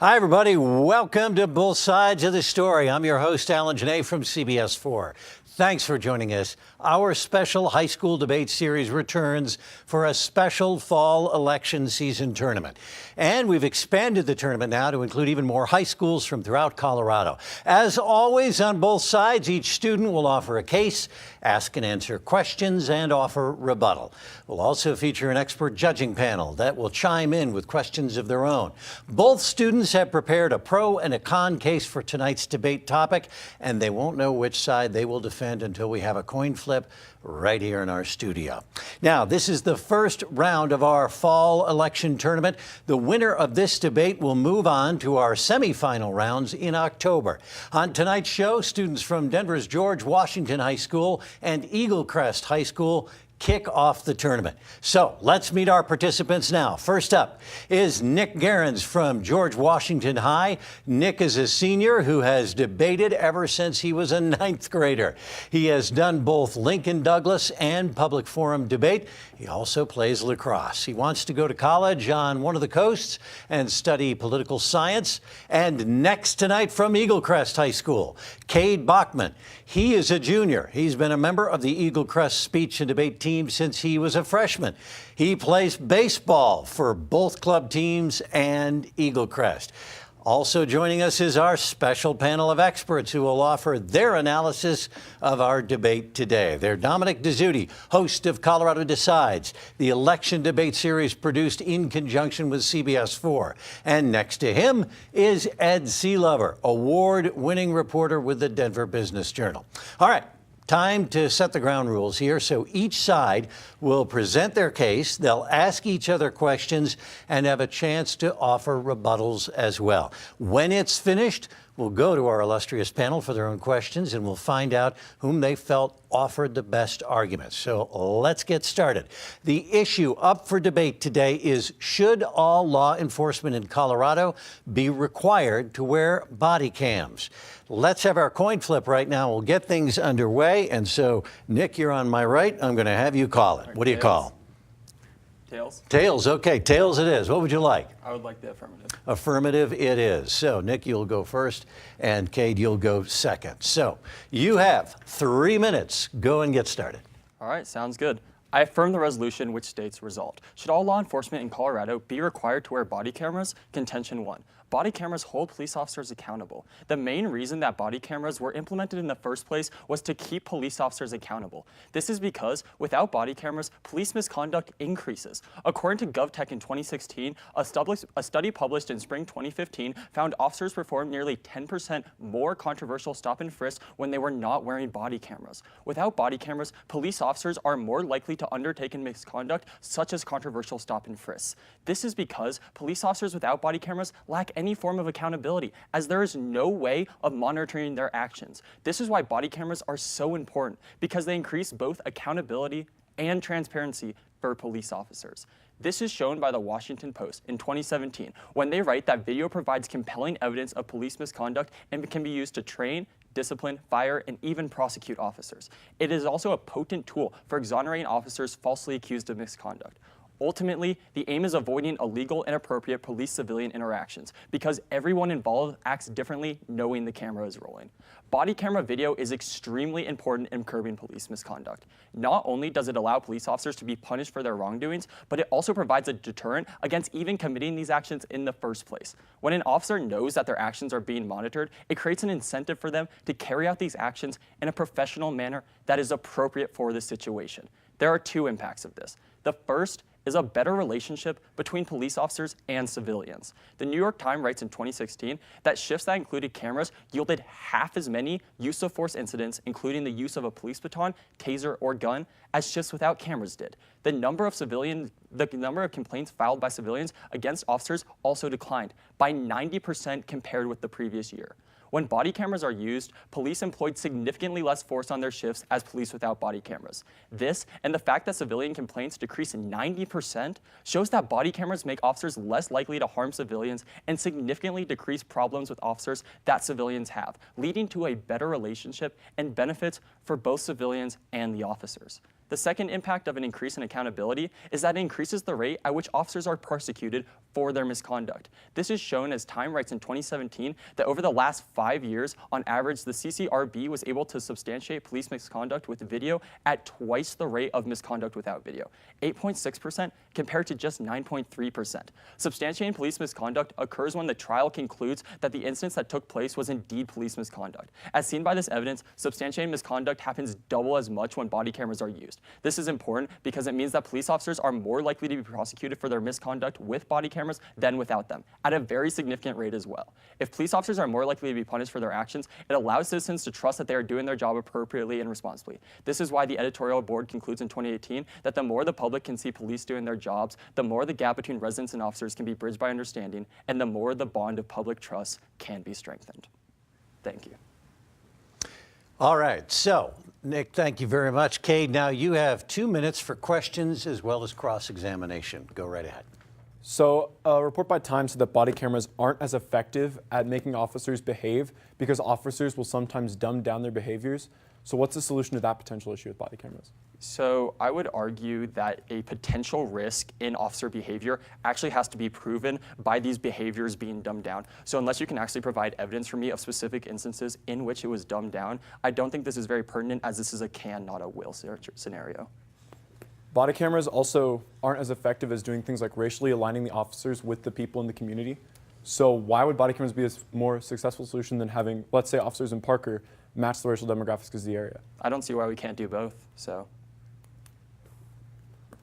Hi, everybody. Welcome to Both Sides of the Story. I'm your host, Alan Janae from CBS 4. Thanks for joining us. Our special high school debate series returns for a special fall election season tournament. And we've expanded the tournament now to include even more high schools from throughout Colorado. As always, on both sides, each student will offer a case, ask and answer questions, and offer rebuttal. We'll also feature an expert judging panel that will chime in with questions of their own. Both students have prepared a pro and a con case for tonight's debate topic, and they won't know which side they will defend until we have a coin flip right here in our studio. Now, this is the first round of our fall election tournament. The winner of this debate will move on to our semifinal rounds in October. On tonight's show, students from Denver's George Washington High School and Eaglecrest High School kick off the tournament. So let's meet our participants now. First up is Nick Gerrans from George Washington High. Nick is a senior who has debated ever since he was a ninth grader. He has done both Lincoln Douglas and public forum debate. He also plays lacrosse. He wants to go to college on one of the coasts and study political science. And next tonight from Eaglecrest High School, Cade Bachman. He is a junior. He's been a member of the Eaglecrest speech and debate team since he was a freshman. He plays baseball for both club teams and Eaglecrest. Also joining us is our special panel of experts who will offer their analysis of our debate today. They're Dominic Dezzutti, host of Colorado Decides, the election debate series produced in conjunction with CBS 4. And next to him is Ed Seelover, award-winning reporter with the Denver Business Journal. All right. Time to set the ground rules here. So each side will present their case. They'll ask each other questions and have a chance to offer rebuttals as well. When it's finished, we'll go to our illustrious panel for their own questions, and we'll find out whom they felt offered the best arguments. So let's get started. The issue up for debate today is, should all law enforcement in Colorado be required to wear body cams? Let's have our coin flip right now. We'll get things underway. And so, Nick, you're on my right. I'm going to have you call it. What do you call? Tails. Tails, okay. Tails it is. What would you like? I would like the affirmative. Affirmative it is. So, Nick, you'll go first, and Cade, you'll go second. So, you have 3 minutes. Go and get started. All right, sounds good. I affirm the resolution which states resolved. Should all law enforcement in Colorado be required to wear body cameras? Contention 1. Body cameras hold police officers accountable. The main reason that body cameras were implemented in the first place was to keep police officers accountable. This is because without body cameras, police misconduct increases. According to GovTech in 2016, a study published in spring 2015 found officers performed nearly 10% more controversial stop and frisk when they were not wearing body cameras. Without body cameras, police officers are more likely to undertake misconduct such as controversial stop and frisks. This is because police officers without body cameras lack any form of accountability, as there is no way of monitoring their actions. This is why body cameras are so important, because they increase both accountability and transparency for police officers. This is shown by the Washington Post in 2017, when they write that video provides compelling evidence of police misconduct and can be used to train, discipline, fire, and even prosecute officers. It is also a potent tool for exonerating officers falsely accused of misconduct. Ultimately, the aim is avoiding illegal, inappropriate police-civilian interactions because everyone involved acts differently knowing the camera is rolling. Body camera video is extremely important in curbing police misconduct. Not only does it allow police officers to be punished for their wrongdoings, but it also provides a deterrent against even committing these actions in the first place. When an officer knows that their actions are being monitored, it creates an incentive for them to carry out these actions in a professional manner that is appropriate for the situation. There are two impacts of this. The first is a better relationship between police officers and civilians. The New York Times writes in 2016 that shifts that included cameras yielded half as many use of force incidents, including the use of a police baton, taser, or gun, as shifts without cameras did. The number of complaints filed by civilians against officers also declined by 90% compared with the previous year. When body cameras are used, police employed significantly less force on their shifts as police without body cameras. This, and the fact that civilian complaints decreased 90%, shows that body cameras make officers less likely to harm civilians and significantly decrease problems with officers that civilians have, leading to a better relationship and benefits for both civilians and the officers. The second impact of an increase in accountability is that it increases the rate at which officers are prosecuted for their misconduct. This is shown as Time writes in 2017 that over the last 5 years, on average, the CCRB was able to substantiate police misconduct with video at twice the rate of misconduct without video, 8.6% compared to just 9.3%. Substantiating police misconduct occurs when the trial concludes that the incidents that took place was indeed police misconduct. As seen by this evidence, substantiating misconduct happens double as much when body cameras are used. This is important because it means that police officers are more likely to be prosecuted for their misconduct with body cameras than without them, at a very significant rate as well. If police officers are more likely to be punished for their actions, it allows citizens to trust that they are doing their job appropriately and responsibly. This is why the editorial board concludes in 2018 that the more the public can see police doing their jobs, the more the gap between residents and officers can be bridged by understanding, and the more the bond of public trust can be strengthened. Thank you. All right, so Nick, thank you very much. Cade, now you have 2 minutes for questions as well as cross-examination. Go right ahead. So a report by Time said that body cameras aren't as effective at making officers behave because officers will sometimes dumb down their behaviors. So what's the solution to that potential issue with body cameras? So I would argue that a potential risk in officer behavior actually has to be proven by these behaviors being dumbed down. So unless you can actually provide evidence for me of specific instances in which it was dumbed down, I don't think this is very pertinent, as this is a can, not a will scenario. Body cameras also aren't as effective as doing things like racially aligning the officers with the people in the community. So why would body cameras be a more successful solution than having, let's say, officers in Parker match the racial demographics of the area? I don't see why we can't do both, so.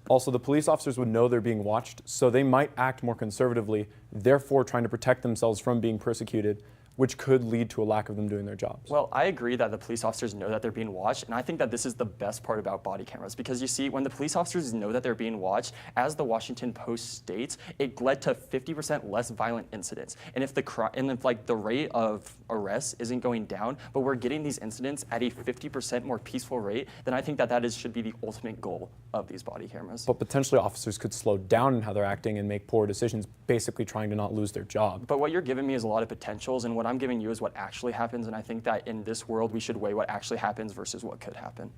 Also, the police officers would know they're being watched, so they might act more conservatively, therefore trying to protect themselves from being persecuted, which could lead to a lack of them doing their jobs. Well, I agree that the police officers know that they're being watched, and I think that this is the best part about body cameras, because you see, when the police officers know that they're being watched, as the Washington Post states, it led to 50% less violent incidents. And if the rate of arrests isn't going down, but we're getting these incidents at a 50% more peaceful rate, then I think that should be the ultimate goal of these body cameras. But potentially officers could slow down in how they're acting and make poor decisions, basically trying to not lose their job. But what you're giving me is a lot of potentials, and what I'm giving you is what actually happens, and I think that in this world we should weigh what actually happens versus what could happen.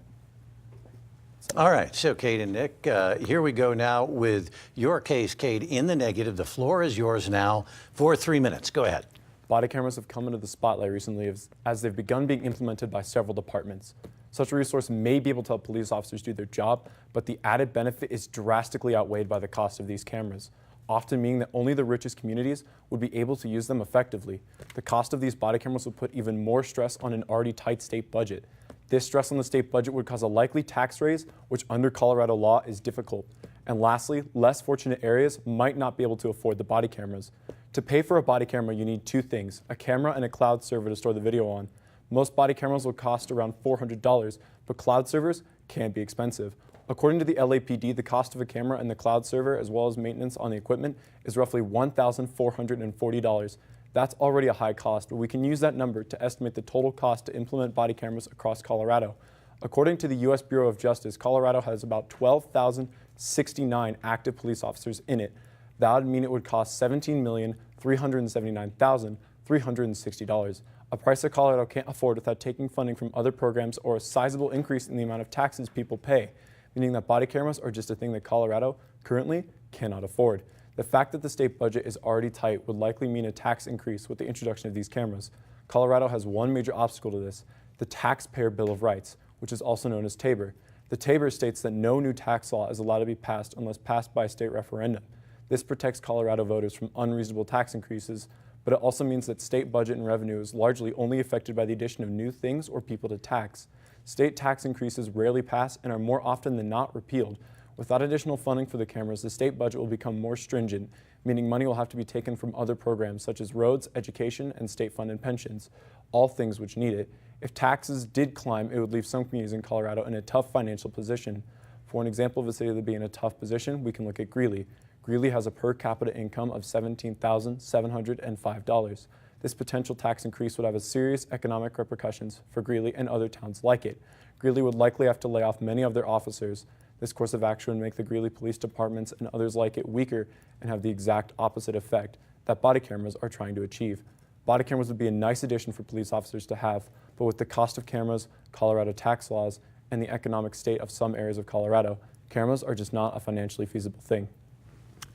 All right, so Cade and Nick, here we go now with your case, Cade, in the negative. The floor is yours now for 3 minutes. Go ahead. Body cameras have come into the spotlight recently as they've begun being implemented by several departments. Such a resource may be able to help police officers do their job, but the added benefit is drastically outweighed by the cost of these cameras, often meaning that only the richest communities would be able to use them effectively. The cost of these body cameras would put even more stress on an already tight state budget. This stress on the state budget would cause a likely tax raise, which under Colorado law is difficult. And lastly, less fortunate areas might not be able to afford the body cameras. To pay for a body camera, you need 2 things, a camera and a cloud server to store the video on. Most body cameras will cost around $400, but cloud servers can be expensive. According to the LAPD, the cost of a camera and the cloud server, as well as maintenance on the equipment, is roughly $1,440. That's already a high cost, but we can use that number to estimate the total cost to implement body cameras across Colorado. According to the U.S. Bureau of Justice, Colorado has about 12,069 active police officers in it. That would mean it would cost $17,379,360, a price that Colorado can't afford without taking funding from other programs or a sizable increase in the amount of taxes people pay, meaning that body cameras are just a thing that Colorado currently cannot afford. The fact that the state budget is already tight would likely mean a tax increase with the introduction of these cameras. Colorado has one major obstacle to this, the Taxpayer Bill of Rights, which is also known as TABOR. The TABOR states that no new tax law is allowed to be passed unless passed by a state referendum. This protects Colorado voters from unreasonable tax increases, but it also means that state budget and revenue is largely only affected by the addition of new things or people to tax. State tax increases rarely pass and are more often than not repealed. Without additional funding for the cameras, the state budget will become more stringent, meaning money will have to be taken from other programs such as roads, education, and state-funded pensions, all things which need it. If taxes did climb, it would leave some communities in Colorado in a tough financial position. For an example of a city that would be in a tough position, we can look at Greeley. Greeley has a per capita income of $17,705. This potential tax increase would have a serious economic repercussions for Greeley and other towns like it. Greeley would likely have to lay off many of their officers. This course of action would make the Greeley police departments and others like it weaker and have the exact opposite effect that body cameras are trying to achieve. Body cameras would be a nice addition for police officers to have, but with the cost of cameras, Colorado tax laws, and the economic state of some areas of Colorado, cameras are just not a financially feasible thing.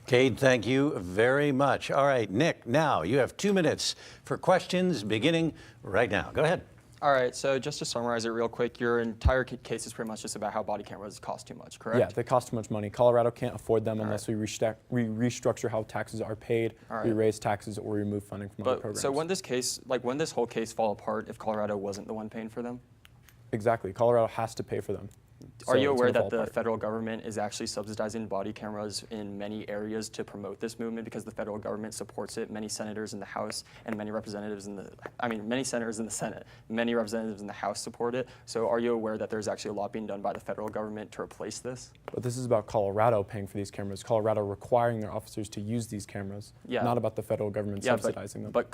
Cade, thank you very much. All right, Nick, now you have 2 minutes for questions beginning right now. Go ahead. All right, so just to summarize it real quick, your entire case is pretty much just about how body cameras cost too much, correct? Yeah, they cost too much money. Colorado can't afford them unless we restructure how taxes are paid, we raise taxes, or remove funding from other programs. So when this whole case fall apart, if Colorado wasn't the one paying for them? Exactly. Colorado has to pay for them. Are you aware that the federal government is actually subsidizing body cameras in many areas to promote this movement because the federal government supports it? Many senators in the House and many representatives many senators in the Senate, many representatives in the House support it. So are you aware that there's actually a lot being done by the federal government to replace this? But this is about Colorado paying for these cameras, Colorado requiring their officers to use these cameras, not about the federal government subsidizing them. But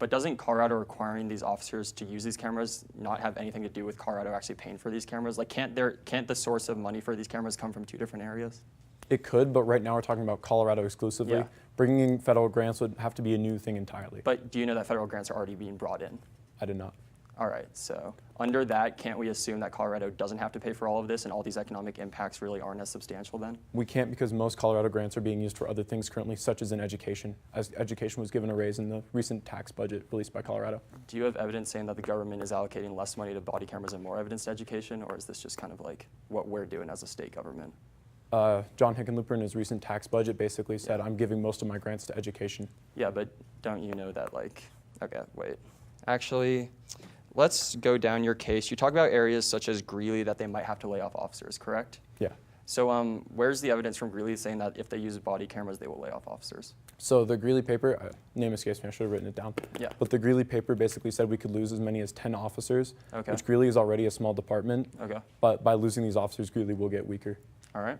doesn't Colorado requiring these officers to use these cameras not have anything to do with Colorado actually paying for these cameras? Like, can't the source of money for these cameras come from two different areas? It could, but right now we're talking about Colorado exclusively. Yeah. Bringing in federal grants would have to be a new thing entirely. But do you know that federal grants are already being brought in? I did not. All right, so under that, can't we assume that Colorado doesn't have to pay for all of this and all these economic impacts really aren't as substantial then? We can't because most Colorado grants are being used for other things currently, such as in education, as education was given a raise in the recent tax budget released by Colorado. Do you have evidence saying that the government is allocating less money to body cameras and more evidence to education, or is this just kind of like what we're doing as a state government? John Hickenlooper in his recent tax budget basically said, I'm giving most of my grants to education. Yeah, but don't you know that okay, wait. Actually, let's go down your case. You talk about areas such as Greeley that they might have to lay off officers, correct? Yeah. So where's the evidence from Greeley saying that if they use body cameras, they will lay off officers? So the Greeley paper, name escapes me, I should have written it down. Yeah. But the Greeley paper basically said we could lose as many as 10 officers, Okay. which Greeley is already a small department. Okay. But by losing these officers, Greeley will get weaker. All right.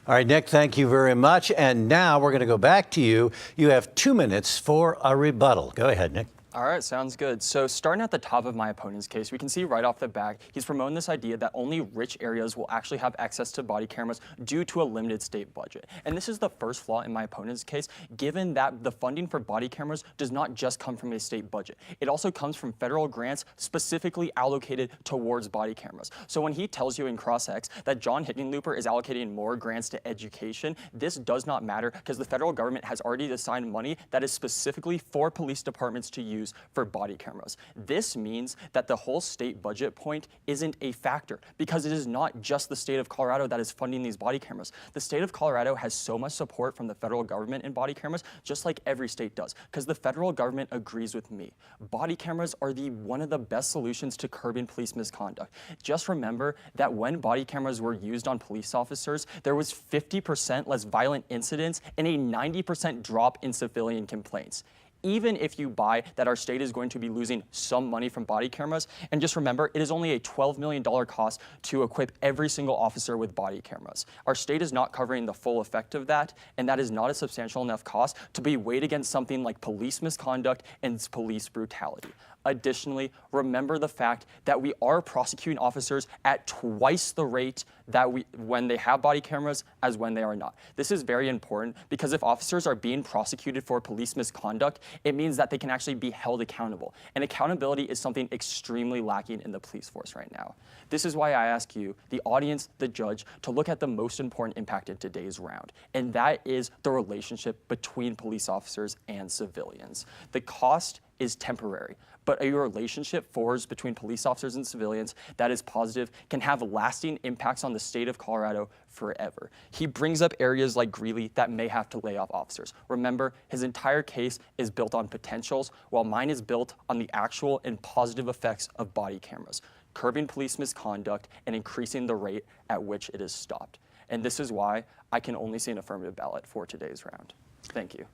All right, Nick, thank you very much. And now we're going to go back to you. You have 2 minutes for a rebuttal. Go ahead, Nick. All right, sounds good. So starting at the top of my opponent's case, we can see right off the bat, he's promoting this idea that only rich areas will actually have access to body cameras due to a limited state budget. And this is the first flaw in my opponent's case, given that the funding for body cameras does not just come from a state budget. It also comes from federal grants specifically allocated towards body cameras. So when he tells you in Cross-X that John Hickenlooper is allocating more grants to education, this does not matter because the federal government has already assigned money that is specifically for police departments to use for body cameras. This means that the whole state budget point isn't a factor because it is not just the state of Colorado that is funding these body cameras. The state of Colorado has so much support from the federal government in body cameras, just like every state does, because the federal government agrees with me. Body cameras are one of the best solutions to curbing police misconduct. Just remember that when body cameras were used on police officers, there was 50% less violent incidents and a 90% drop in civilian complaints. Even if you buy that our state is going to be losing some money from body cameras, and just remember, it is only a $12 million cost to equip every single officer with body cameras. Our state is not covering the full effect of that, and that is not a substantial enough cost to be weighed against something like police misconduct and police brutality. Additionally, remember the fact that we are prosecuting officers at twice the rate that when they have body cameras as when they are not. This is very important because if officers are being prosecuted for police misconduct, it means that they can actually be held accountable. And accountability is something extremely lacking in the police force right now. This is why I ask you, the audience, the judge, to look at the most important impact in today's round, and that is the relationship between police officers and civilians. The cost is temporary, but a relationship forged between police officers and civilians that is positive can have lasting impacts on the state of Colorado forever. He brings up areas like Greeley that may have to lay off officers. Remember, his entire case is built on potentials, while mine is built on the actual and positive effects of body cameras, curbing police misconduct and increasing the rate at which it is stopped. And this is why I can only see an affirmative ballot for today's round. Thank you.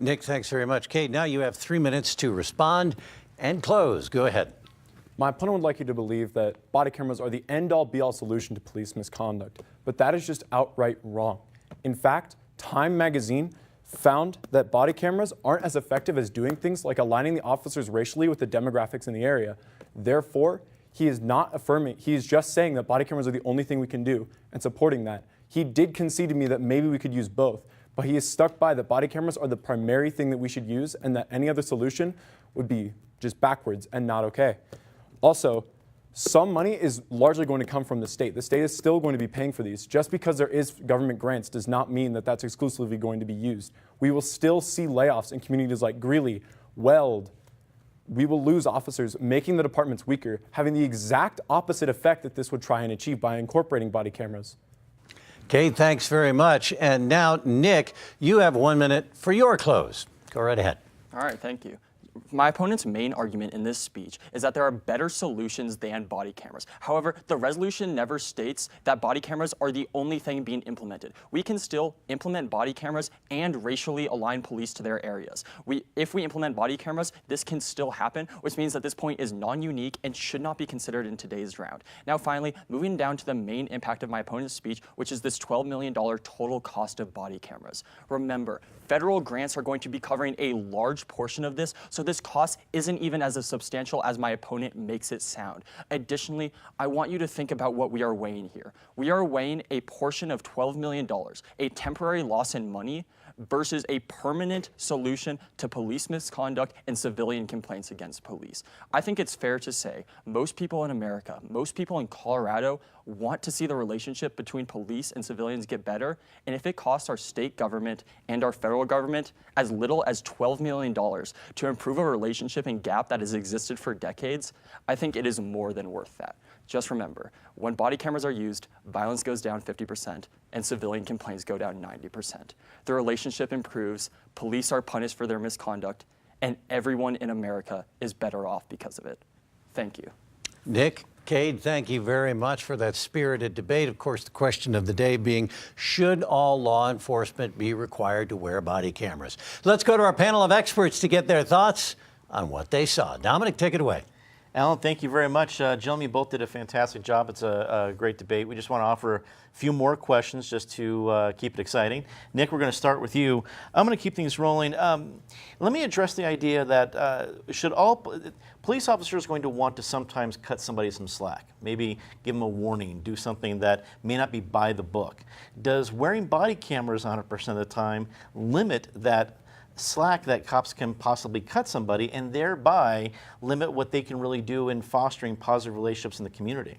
Nick, thanks very much. Cade, now you have 3 minutes to respond and close. Go ahead. My opponent would like you to believe that body cameras are the end-all be-all solution to police misconduct, but that is just outright wrong. In fact, Time magazine found that body cameras aren't as effective as doing things like aligning the officers racially with the demographics in the area. Therefore, he is not affirming, he is just saying that body cameras are the only thing we can do and supporting that. He did concede to me that maybe we could use both, but he is stuck by that body cameras are the primary thing that we should use and that any other solution would be just backwards and not okay. Also, some money is largely going to come from the state. The state is still going to be paying for these. Just because there is government grants does not mean that that's exclusively going to be used. We will still see layoffs in communities like Greeley, Weld. We will lose officers, making the departments weaker, having the exact opposite effect that this would try and achieve by incorporating body cameras. Kate, thanks very much. And now, Nick, you have 1 minute for your close. Go right ahead. All right, thank you. My opponent's main argument in this speech is that there are better solutions than body cameras. However, the resolution never states that body cameras are the only thing being implemented. We can still implement body cameras and racially align police to their areas. If we implement body cameras, this can still happen, which means that this point is non-unique and should not be considered in today's round. Now, finally, moving down to the main impact of my opponent's speech, which is this $12 million total cost of body cameras. Remember, federal grants are going to be covering a large portion of this, so this cost isn't even as substantial as my opponent makes it sound. Additionally, I want you to think about what we are weighing here. We are weighing a portion of $12 million, a temporary loss in money, versus a permanent solution to police misconduct and civilian complaints against police. I think it's fair to say most people in America, most people in Colorado want to see the relationship between police and civilians get better, and if it costs our state government and our federal government as little as $12 million to improve a relationship and gap that has existed for decades, I think it is more than worth that. Just remember, when body cameras are used, violence goes down 50% and civilian complaints go down 90%. The relationship improves, police are punished for their misconduct, and everyone in America is better off because of it. Thank you. Nick, Cade, thank you very much for that spirited debate. Of course, the question of the day being, should all law enforcement be required to wear body cameras? Let's go to our panel of experts to get their thoughts on what they saw. Dominic, take it away. Alan, thank you very much. Gentlemen, you both did a fantastic job. It's a great debate. We just want to offer a few more questions just to keep it exciting. Nick, we're going to start with you. I'm going to keep things rolling. Let me address the idea that should all police officers going to want to sometimes cut somebody some slack, maybe give them a warning, do something that may not be by the book. Does wearing body cameras 100% of the time limit that slack that cops can possibly cut somebody and thereby limit what they can really do in fostering positive relationships in the community?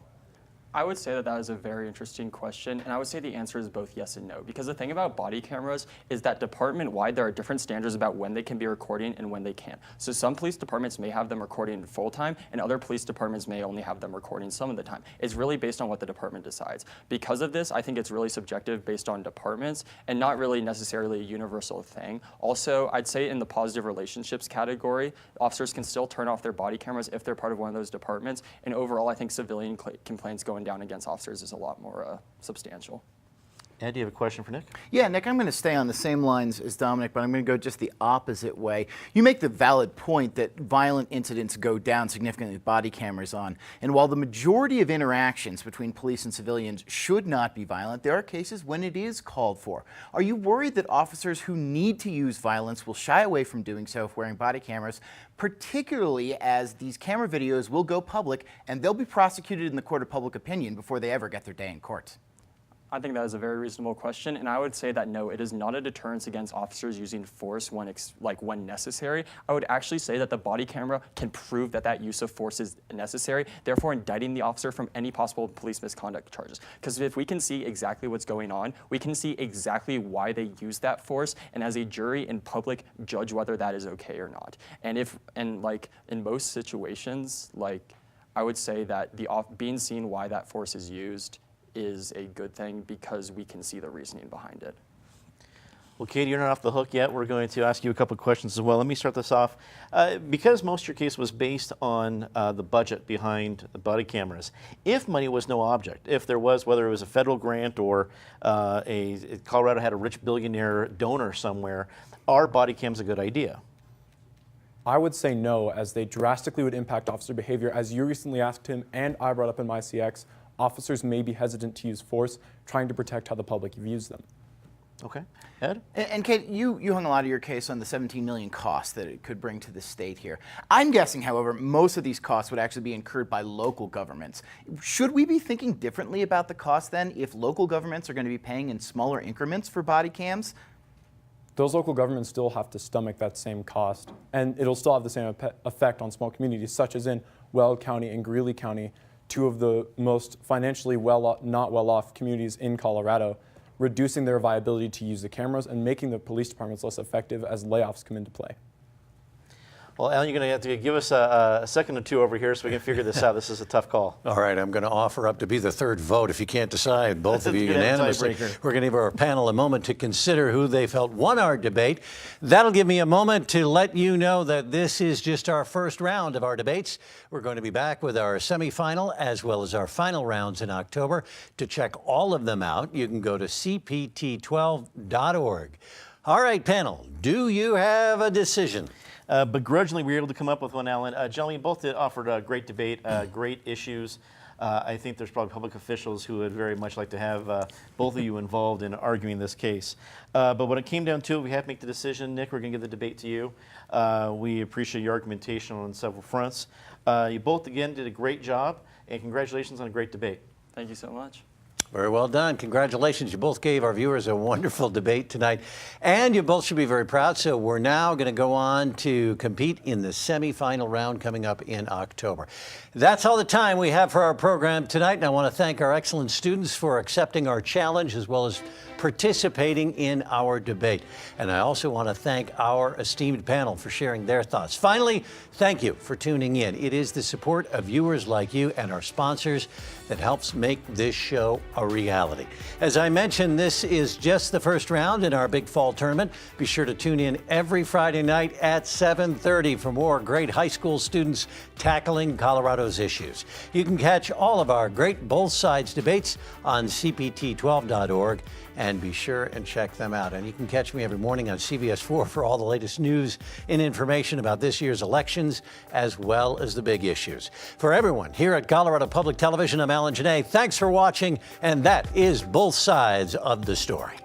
I would say that that is a very interesting question, and I would say the answer is both yes and no. Because the thing about body cameras is that department-wide, there are different standards about when they can be recording and when they can't. So some police departments may have them recording full-time, and other police departments may only have them recording some of the time. It's really based on what the department decides. Because of this, I think it's really subjective based on departments, and not really necessarily a universal thing. Also, I'd say in the positive relationships category, officers can still turn off their body cameras if they're part of one of those departments, and overall, I think civilian complaints going down against officers is a lot more substantial. Ed, do you have a question for Nick? Yeah, Nick, I'm going to stay on the same lines as Dominic, but I'm going to go just the opposite way. You make the valid point that violent incidents go down significantly with body cameras on. And while the majority of interactions between police and civilians should not be violent, there are cases when it is called for. Are you worried that officers who need to use violence will shy away from doing so if wearing body cameras, particularly as these camera videos will go public and they'll be prosecuted in the court of public opinion before they ever get their day in court? I think that is a very reasonable question, and I would say that no, it is not a deterrence against officers using force when necessary. I would actually say that the body camera can prove that that use of force is necessary, therefore indicting the officer from any possible police misconduct charges. Because if we can see exactly what's going on, we can see exactly why they use that force, and as a jury in public, judge whether that is okay or not. And in most situations, I would say that being seen why that force is used is a good thing because we can see the reasoning behind it. Well, Katie, you're not off the hook yet. We're going to ask you a couple of questions as well. Let me start this off. Because most of your case was based on the budget behind the body cameras, if money was no object, if there was, whether it was a federal grant or Colorado had a rich billionaire donor somewhere, are body cams a good idea? I would say no, as they drastically would impact officer behavior. As you recently asked him and I brought up in my CX, officers may be hesitant to use force, trying to protect how the public views them. Okay. Ed? And Kate, you hung a lot of your case on the $17 million costs that it could bring to the state here. I'm guessing, however, most of these costs would actually be incurred by local governments. Should we be thinking differently about the cost then if local governments are going to be paying in smaller increments for body cams? Those local governments still have to stomach that same cost, and it'll still have the same effect on small communities, such as in Weld County and Greeley County. two of the most financially not well-off communities in Colorado, reducing their viability to use the cameras and making the police departments less effective as layoffs come into play. Well, Alan, you're going to have to give us a second or two over here so we can figure this out. This is a tough call. All right, I'm going to offer up to be the third vote if you can't decide, both of you unanimously. We're going to give our panel a moment to consider who they felt won our debate. That'll give me a moment to let you know that this is just our first round of our debates. We're going to be back with our semifinal as well as our final rounds in October. To check all of them out, you can go to cpt12.org. All right, panel, do you have a decision? Begrudgingly, we were able to come up with one, Alan. Gentlemen, you both offered a great debate, great issues. I think there's probably public officials who would very much like to have both of you involved in arguing this case. But when it came down to it, we have to make the decision. Nick, we're going to give the debate to you. We appreciate your argumentation on several fronts. You both, again, did a great job, and congratulations on a great debate. Thank you so much. Very well done. Congratulations. You both gave our viewers a wonderful debate tonight, and you both should be very proud. So we're now going to go on to compete in the semifinal round coming up in October. That's all the time we have for our program tonight, and I want to thank our excellent students for accepting our challenge as well as participating in our debate. And I also want to thank our esteemed panel for sharing their thoughts. Finally, thank you for tuning in. It is the support of viewers like you and our sponsors that helps make this show a reality. As I mentioned, this is just the first round in our big fall tournament. Be sure to tune in every Friday night at 7:30 for more great high school students tackling Colorado's issues. You can catch all of our great both sides debates on cpt12.org. And be sure and check them out. And you can catch me every morning on CBS 4 for all the latest news and information about this year's elections, as well as the big issues. For everyone here at Colorado Public Television, I'm Alan Janae. Thanks for watching, and that is Both Sides of the Story.